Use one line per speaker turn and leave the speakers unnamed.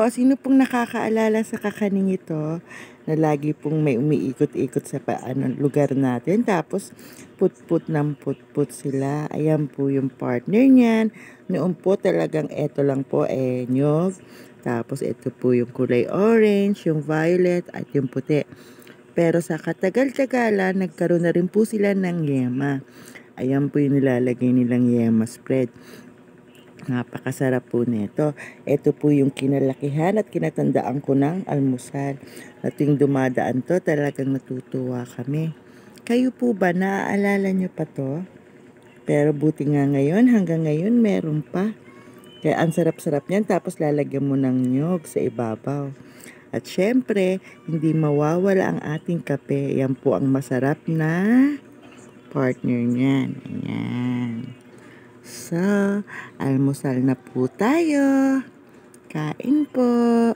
Sino pong nakakaalala sa kakaning ito na lagi pong may umiikot-ikot sa lugar natin? Tapos, put-put ng put-put sila. Ayan po yung partner niyan. Noon po talagang eto lang po nyog. Tapos, ito po yung kulay orange, yung violet, at yung puti. Pero sa katagal-tagalan, nagkaroon na rin po sila ng yema. Ayan po yung nilalagay nilang yema spread. Napakasarap po nito. Ito po yung kinalakihan at kinatandaan ko ng almusal. At yung dumadaan to, talagang natutuwa kami. Kayo po ba, naaalala nyo pa to? Pero buti nga ngayon, hanggang ngayon, meron pa. Kaya ang sarap-sarap niyan, tapos lalagyan mo ng nyog sa ibabaw. At syempre, hindi mawawala ang ating kape. Yan po ang masarap na partner niyan. Ayan. So, almusal na po tayo. Kain po.